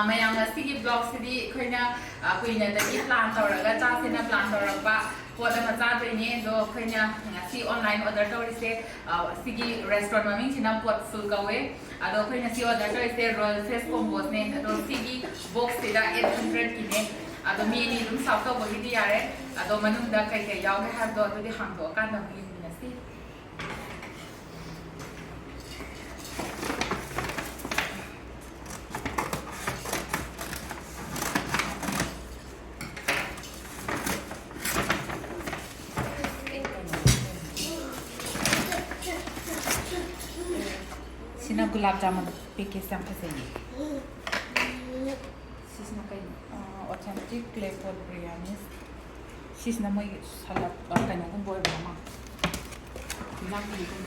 มายามสิบล็อกสิดีคุยนะคุยเนี่ยแต่ที่พลานต่อแล้วก็จ้าเส้นพลานต่อแล้วปะพวกเรามาจ้าตัวนี้โดยคุยเนี่ยสิออนไลน์ออเดอร์ตัวนี้สิสิรีสอร์ทมามิ่งชินะปวดฟูลกันเว้ยโดยคุยเนี่ยสิออเดอร์ตัวนี้สิรอลเฟสคอมโบสเนี่ยโดยสิบ็อกซ์สิได้800กินเนี่ยโดยมีนี่รุ่นสาวตัวบริที่ยาร์โดยมันนุ่มได้ใครๆยาวแค่ตัวตัวที่ห่างตัวกันตรงนี้เนี่ยสิSina gulab jamun package sampai sini. Sisna kayak authentic clay pot biryani. Sisna mau salad kan aku boleh berapa? Nak beli tu.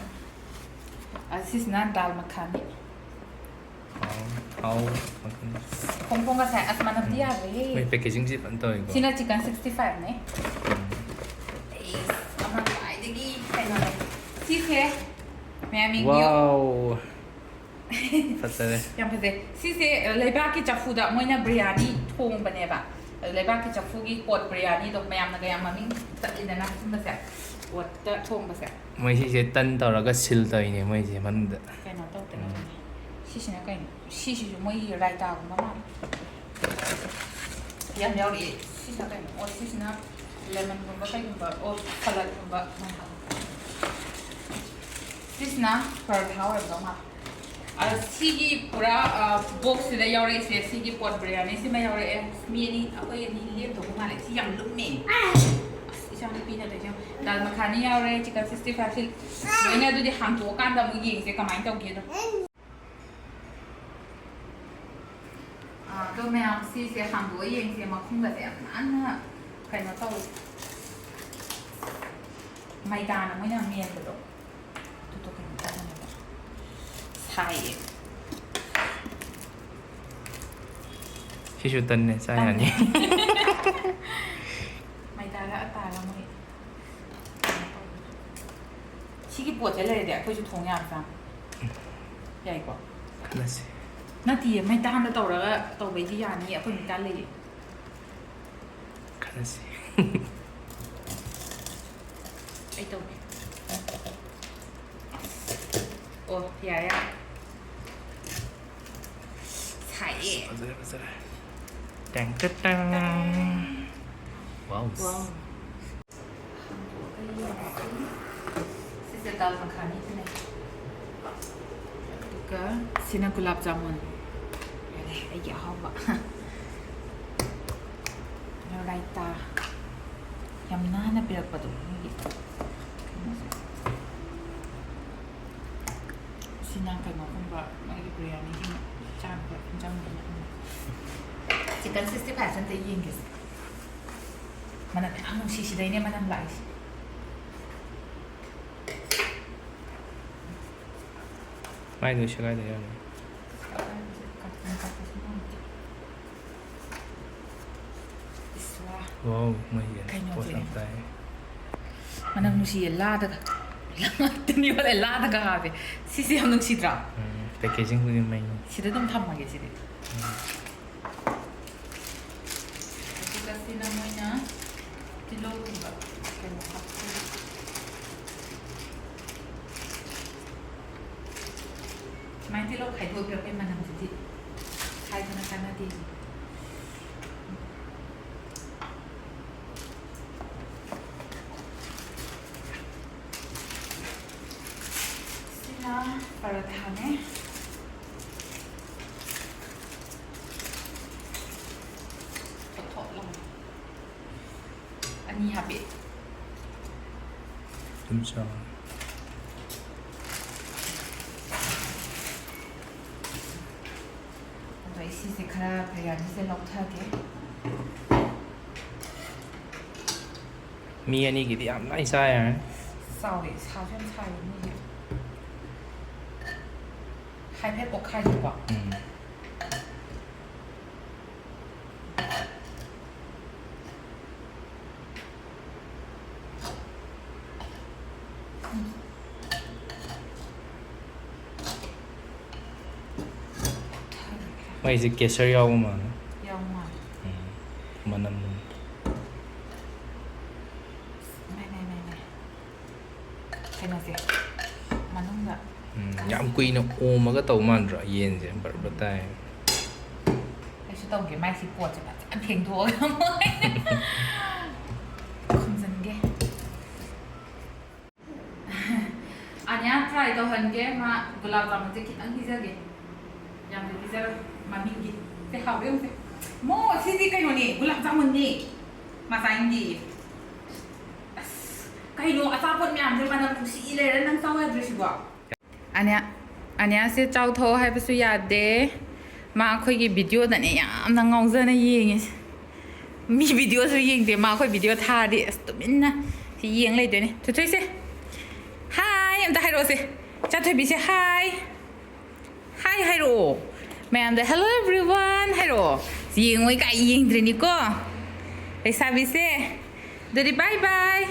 Sisna dal makhani. makhani. Pong ka saya asmana dia be. May packaging sih pantai ko. Sina chicken 65 nih. Amat ay digi kayak mana? Sisnya. Wow. Fasale. Yang fasale. Sisi lebar ki Chaphu dah, moina biryani thongba ne ba. Lebar ki Chaphu ki pot biryani dok mayam na kaya maming tak ina na semua sah. Pot thongba sah. May sisi tan tau raga sil tau ini may sisi mana dah. Kaya nak tahu tak? Sisi nak kaya. Sisi tu may raita aku mama. Yang jauh ni sisi nak kaya. Oh sisi nak lemon kumba kaya kumba. Oh salad kumba mana. Sisi nak perthaw ada mah. Sigi pura box sudah yang orang sigi pot biryani sih macam orang ni apa yang ni lihat tu mana sih yang lume. Isang pina tu je. Dal makhani yang orang chicken 65 sih. Ini tu di hang tu kan dah mungkin sih kemain tahu gitu. Tu macam sih hang tu yang sih makan betul mana kayak nak tahu. Maidan mana mian betul. Tu kayak mana. Thai. Sisi tan ni saya ni. Mai dah lah tak lah mai. Sigi buat je lah dia, kau tu thong yang sang. Ya ikut. Kana sih. Nanti mai dah anda tahu lah, tahu Biryani apa ni dah lagi. Kana sih. Itu. Oh ya ya. Fasale. Tang. Wow. Sisi dal makhani tu ni. Juga sina gulab jamun. Ini apa? Raita. Yang mana biar apa tu? Sina kayak macam apa? Lagi biryani ni jam ni. Chicken 65 ฉันจะยิงกันมันอะไรอันนู้นชี้ได้เนี่ยมันทำไรไม่ดูช่วยได้ยังว้าวไม่เห็นโคตรสบายมันทำนู้นชี้ลาดกันตัวนี้ว่าลาดกันอะไรซีทำนู้นชี้ตราpackaging pun ni mainชี้ได้ต้องทำมากี่ชี้ได้namanya telur juga kena pakai. Main telur kai dua berapa mana jadi? Kai mana nanti. Sila paratha ni. Ani habis. Macam. Untuk isi sekarang biryani saya lok thake. Mi ani gitu am lai sai ah. Sao để sao cho sai như vậy. Hai phép bọc khai được không? ꯃꯩꯁꯦ ꯀꯦꯁꯔ ꯌꯥꯎꯕ ꯃꯥꯜꯂꯦ ꯌꯥꯎ ꯃꯥꯜꯂꯦ ꯃꯅꯝ ꯀꯩꯅꯣꯁꯦ ꯃꯅꯨꯡꯗ ꯌꯥꯝ ꯀꯨꯏꯅ ꯑꯣꯝꯃꯒ ꯇꯧ ꯃꯥꯟꯗ꯭ꯔꯣ ꯌꯦꯟꯁꯦ ꯕꯔꯕ ꯇꯥꯏ ꯑꯩꯁꯨ ꯇꯧꯒꯦ ꯃꯥꯏꯁꯤ ꯄꯣꯠꯁꯦ ꯐꯖꯅ ꯐꯦꯡꯗꯣꯛꯑꯒ ꯃꯣꯏ ꯈꯨꯝꯖꯤꯟꯒꯦ ꯑꯅꯤꯌꯥ ꯇ꯭ꯔꯥꯏ ꯇꯧꯍꯟꯒꯦ ꯃꯥ ꯒꯨꯂꯥꯞ ꯖꯥꯃꯨꯟꯁꯦ ꯈꯤꯇꯪ ꯄꯤꯖꯒꯦ ꯌꯥꯝꯅ ꯄꯤꯖꯔꯣꯏ ꯃꯃꯤꯡꯒꯤ ꯁꯦ ꯍꯥꯎꯕ ꯌꯦꯡꯁꯦ ꯃꯣ ꯁꯤꯗꯤ ꯀꯩꯅꯣꯅꯦ ꯒꯨꯂꯥꯞ ꯖꯥꯃꯨꯟꯅꯤ ꯃꯆꯥꯏꯟꯒꯤ ꯀꯩꯅꯣ ꯑꯆꯥꯄꯣꯠ ꯃꯌꯥꯝꯁꯦ ꯃꯅꯝ ꯅꯨꯡꯁꯤ ꯂꯩꯔ ꯅꯪ ꯆꯥꯎ ꯌꯥꯗ꯭ꯔꯤꯁꯤꯕꯣ ꯑꯅꯤꯌꯥꯁꯦ ꯆꯥꯎꯊꯣꯛ ꯍꯥꯏꯕꯁꯨ ꯌꯥꯗꯦ ꯃꯥ ꯑꯩꯈꯣꯏꯒꯤ ꯚꯤꯗꯤꯑꯣꯗꯅꯦ ꯌꯥꯝꯅ ꯉꯥꯎꯖꯅ ꯌꯦꯡꯉꯤꯁꯦ ꯃꯤ ꯚꯤꯗꯤꯑꯣꯁꯨ ꯌꯦꯡꯗꯦ ꯃꯥ ꯑꯩꯈꯣꯏ ꯚꯤꯗꯤꯑꯣ ꯊꯥꯔꯗꯤ ꯑꯁ ꯇꯨꯃꯤꯟꯅ ꯁꯤ ꯌꯦꯡ ꯂꯩꯗꯣꯏꯅꯦ ꯊꯣꯏꯊꯣꯏꯁꯦ ꯍꯥꯏ ꯑꯝꯇ ꯍꯥꯏꯔꯛꯑꯣꯁꯦ ꯆꯥꯊꯣꯏꯕꯤꯁꯦ ꯍꯥꯏ ꯍꯥꯏ ꯍꯥꯏꯔꯛꯑꯣ ꯃꯌꯥꯝꯗ ꯍꯦꯜꯂꯣ ꯑꯦꯚ꯭ꯔꯤꯋꯥꯟ ꯍꯥꯏꯔꯛꯑꯣ ꯌꯦꯡꯉꯣꯏ ꯀꯥꯏ ꯌꯦꯡꯗ꯭ꯔꯤꯅꯤꯀꯣ ꯂꯩꯁꯥꯕꯤꯁꯦ ꯑꯗꯨꯗꯤ ꯕꯥꯏ ꯕꯥꯏ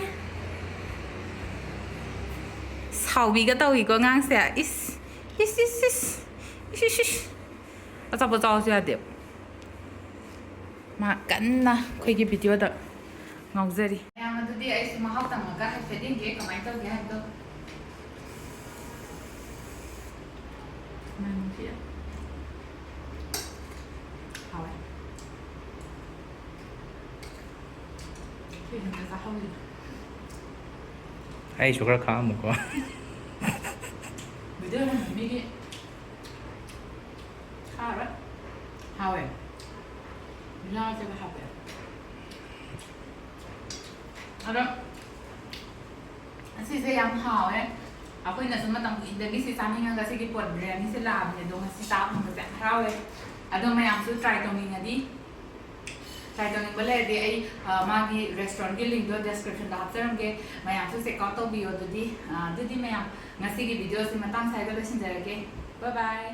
ꯁꯥꯎꯕꯤꯒ ꯇꯧꯏꯀꯣ ꯑꯉꯥꯡꯁꯦ ꯏꯁ ꯏꯁ ꯏꯁ ꯏꯁ ꯏꯁ ꯏꯁ ꯑꯆꯥꯄꯣꯠ ꯆꯥꯎꯁꯨ ꯌꯥꯗꯦ ꯃꯥ ꯀꯟꯅ ꯑꯩꯈꯣꯏꯒꯤ ꯚꯤꯗꯤꯑꯣꯗ ꯉꯥꯎꯖꯔꯤ ꯃꯌꯥꯝ ꯑꯗꯨꯗꯤ ꯑꯩꯁꯨ ꯃꯍꯥꯎ ꯇꯪꯉꯒ ꯍꯥꯏꯐꯦꯠ ꯌꯦꯡꯒꯦ ꯀꯃꯥꯏꯅ ꯇꯧꯒꯦ ꯍꯥꯏꯕꯗꯣ ꯍꯥꯎꯋꯦ ꯁꯤꯁꯤꯡꯁꯦ ꯆꯥꯍꯧꯔꯤ ꯑꯩꯁꯨ ꯈꯔ ꯈꯥꯛꯑꯝꯃꯨꯀꯣ ꯚꯤꯗꯤꯑꯣ ꯃꯤꯒꯤ ꯍꯥꯎꯔꯦ ꯍꯥꯎꯋꯦ ꯕꯤꯂꯥꯁꯦꯒ ꯍꯥꯎꯋꯦ ꯑꯗꯣ ꯑꯁꯤꯁꯦ ꯌꯥꯝ ꯍꯥꯎꯋꯦ ꯑꯩꯈꯣꯏꯅꯁꯨ ꯃꯇꯝ ꯀꯨꯏꯅꯗꯒꯤ ꯁꯤ ꯆꯥꯅꯤꯡꯉꯒ ꯁꯤꯒꯤ ꯄꯣꯠ ꯕꯤꯔꯌꯥꯅꯤꯁꯦ ꯂꯥꯛꯑꯕꯅꯦ ꯑꯗꯣ ꯉꯁꯤ ꯆꯥꯕ ꯐꯪꯕꯁꯦ ꯌꯥꯝ ꯍꯔꯥꯎꯋꯦ ꯑꯗꯣ ꯃꯌꯥꯝꯁꯨ ꯇ꯭ꯔꯥꯏ ꯇꯧꯅꯤꯡꯉꯗꯤ ꯇ꯭ꯔꯥꯏ ꯇꯧꯅꯤꯡꯕ ꯂꯩꯔꯗꯤ ꯑꯩ ꯃꯥꯒꯤ ꯔꯦꯁꯇꯨꯔꯦꯟꯠꯒꯤ ꯂꯤꯡꯗꯣ ꯗꯦꯁꯀ꯭ꯔꯤꯞꯁꯟꯗ ꯍꯥꯞꯆꯔꯝꯒꯦ ꯃꯌꯥꯝꯁꯨ ꯆꯦꯛ ꯑꯥꯎꯠ ꯇꯧꯕꯤꯌꯣ ꯑꯗꯨꯗꯤ ꯃꯌꯥꯝ ꯉꯁꯤꯒꯤ ꯚꯤꯗꯤꯑꯣꯁꯤ ꯃꯇꯥꯡ ꯁ꯭ꯋꯥꯏꯗ ꯂꯣꯏꯁꯤꯟꯖꯔꯒꯦ ꯕꯥꯏ ꯕꯥꯏ